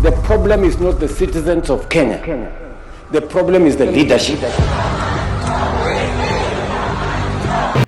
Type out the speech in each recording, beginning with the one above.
The problem is not the citizens of Kenya. The problem is the leadership.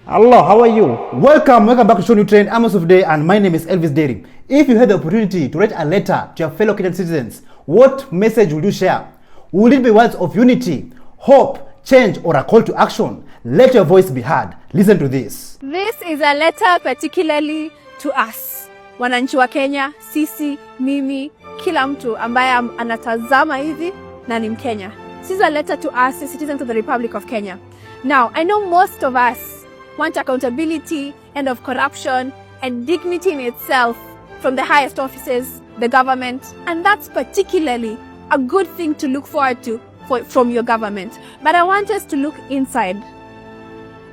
Hello, how are you? Welcome back to ShowNewTrend. I'm of Day, and my name is Elvis Dairy. If you had the opportunity to write a letter to your fellow Kenyan citizens, what message would you share? Would it be words of unity, hope, change, or a call to action? Let your voice be heard. Listen to this. This is a letter particularly to us, wananchi wa Kenya, sisi, mimi, kila mtu ambaye anatazama hivi na ni Mkenya. This is a letter to us, the citizens of the Republic of Kenya. Now, I know most of us want accountability, end of corruption, and dignity in itself from the highest offices, the government, and that's particularly a good thing to look forward to from your government. But I want us to look inside,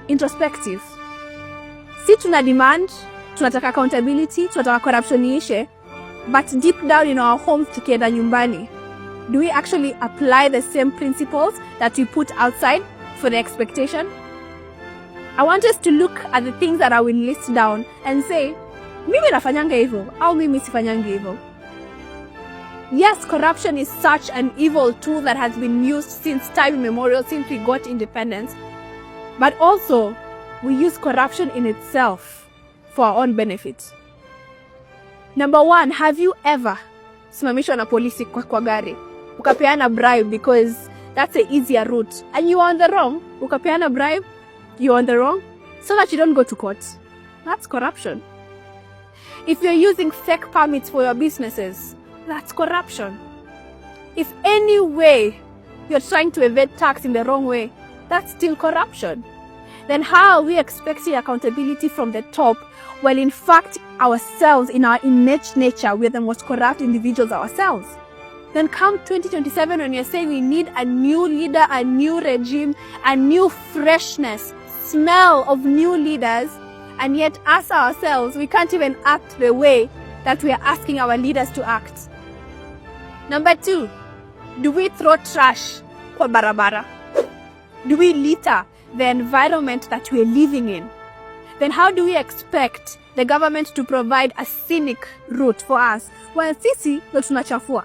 introspective. Si tuna demand, tunataka accountability, tunataka corruption iishe, but deep down in our homes tukienda nyumbani, do we actually apply the same principles that we put outside for the expectation? I want us to look at the things that I will list down and say, mimi nafanyanga hivyo, au mimi sifanyangi hivyo. Yes, corruption is such an evil tool that has been used since time immemorial, since we got independence. But also, we use corruption in itself for our own benefit. Number one, have you ever simamishwa na polisi kwa gari? Ukapeana bribe because that's the easier route. And you are on the wrong. Ukapeana bribe, you're on the wrong, so that you don't go to court. That's corruption. If you're using fake permits for your businesses, that's corruption. If any way you're trying to evade tax in the wrong way, that's still corruption. Then how are we expecting accountability from the top, while in fact ourselves, in our innate nature, we're the most corrupt individuals ourselves? Then come 2027, when you're saying we need a new leader, a new regime, a new freshness, smell of new leaders, and yet us ourselves, we can't even act the way that we are asking our leaders to act. Number two, do we throw trash kwa barabara? Do we litter the environment that we're living in? Then how do we expect the government to provide a scenic route for us while sisi ndo tunachafua?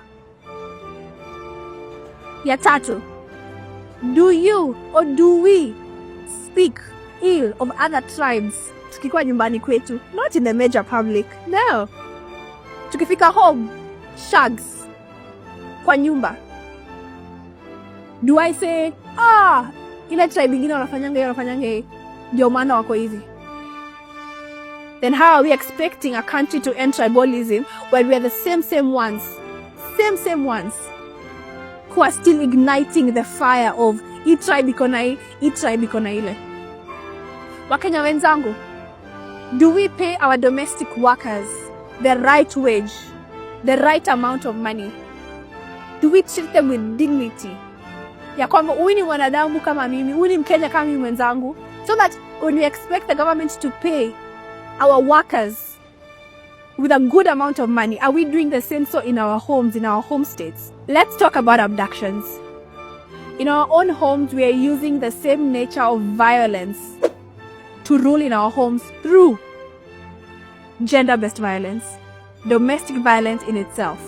Ya tatu, do you or do we speak ill of other tribes tukikuwa nyumbani kwetu? Not in the major public, no. Tukifika home, shags kwa nyumba. Do I say, ile tribe ingine wanafanyanga ndio maana wako hivi? Then how are we expecting a country to end tribalism when we are the same ones who are still igniting the fire of hii tribe iko na ile? Wakenya wenzangu, do we pay our domestic workers the right wage, the right amount of money? Do we treat them with dignity? Ya kwamba huyu ni mwanadamu kama mimi, huyu ni Mkenya kama mimi mwenzangu, so that when we expect the government to pay our workers with a good amount of money, are we doing the same so in our homes, in our home states? Let's talk about abductions. In our own homes, we are using the same nature of violence to rule in our homes through gender-based violence, domestic violence in itself.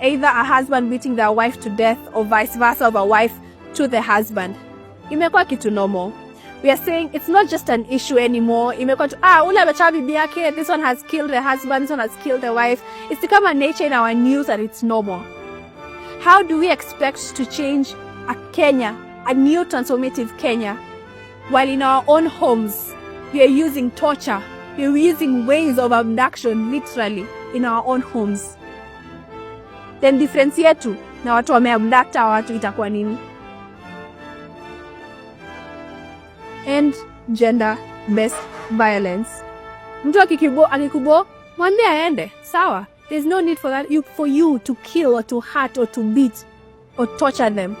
Either a husband beating their wife to death or vice versa, of a wife to the husband. Imekuwa kitu normal. We are saying it's not just an issue anymore. Imekuwa tu, ule amechawa bibi yake, this one has killed the husband, this one has killed the wife. It's become a nature in our news and it's normal. How do we expect to change a Kenya, a new transformative Kenya, while in our own homes we are using torture, we are using ways of abduction literally in our own homes? Then difference yetu na watu wameabducta watu itakuwa nini? And gender-based violence. Mtu akikubo, mwambie aende, sawa. There's no need for that, for you to kill or to hurt or to beat or torture them.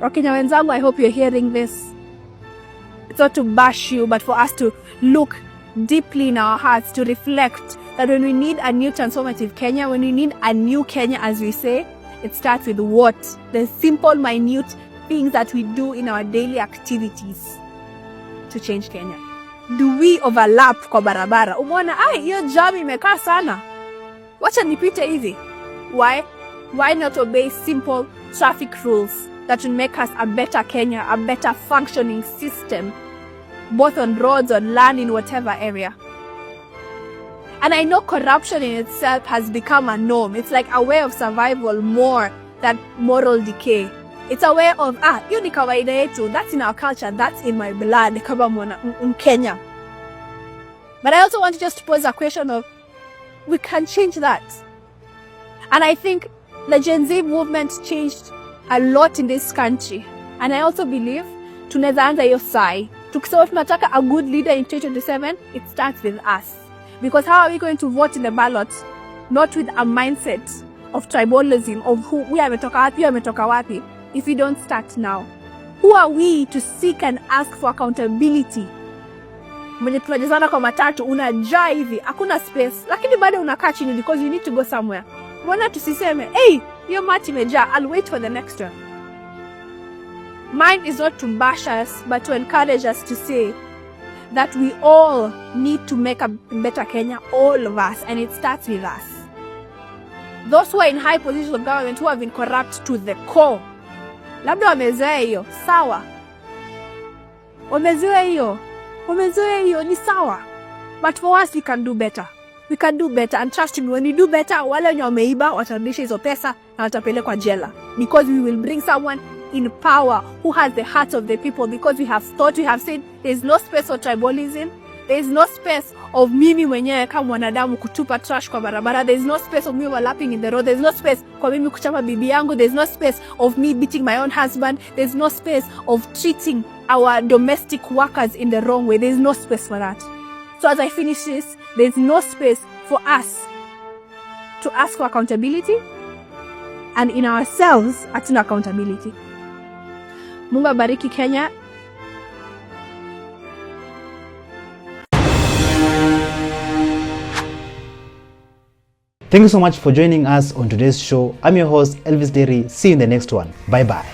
Wakenya wenzangu, I hope you're hearing this. It's not to bash you, but for us to look deeply in our hearts, to reflect that when we need a new transformative Kenya, when we need a new Kenya, as we say, it starts with what? The simple, minute things that we do in our daily activities to change Kenya. Do we overlap kwa barabara? Umeona, hiyo jam imekaa sana. Wacha nipite hivi. Why not obey simple traffic rules that will make us a better Kenya, a better functioning system, both on roads, on land, in whatever area? And I know corruption in itself has become a norm. It's like a way of survival more than moral decay. It's a way of, hiyo ni kawaida yetu, that's in our culture, that's in my blood, kama mwana Kenya. But I also want to just pose a question of, we can change that. And I think the Gen Z movement changed a lot in this country. And I also believe tunaweza anza hiyo sai. Tukisema tunataka a good leader in 2027, it starts with us. Because how are we going to vote in the ballot? Not with a mindset of tribalism, of who we ametoka wapi, if we don't start now. Who are we to seek and ask for accountability? Mwenye tunajazana kwa matatu, unajaa hivi, hakuna space, lakini bado unakaa chini because you need to go somewhere. Mbona tusiseme, hey, hiyo mati imejaa, I'll wait for the next one. Mine is not to bash us, but to encourage us to say that we all need to make a better Kenya, all of us, and it starts with us. Those who are in high positions of government who have been corrupt to the core, labda wamezoea hiyo, sawa. Wamezoea hiyo, ni sawa. But for us, we can do better. We can do better, and trust me, when we do better, wale wenye wameiba watarudisha hizo pesa na watapelekwa jela, because we will bring someone in power who has the heart of the people, because we have thought, we have said there's no space for tribalism, there's no space of mimi mwenyewe kama mwanadamu kutupa trash kwa barabara, there's no space of me overlapping in the road, there's no space kwa mimi kuchapa bibi yangu, there's no space of me beating my own husband, there's no space of treating our domestic workers in the wrong way, there's no space for that. So as I finish this, there's no space for us to ask for accountability, and in ourselves hatuna accountability. Mungu abariki Kenya. Thank you so much for joining us on today's show. I'm your host, Elvis Derry. See you in the next one. Bye-bye.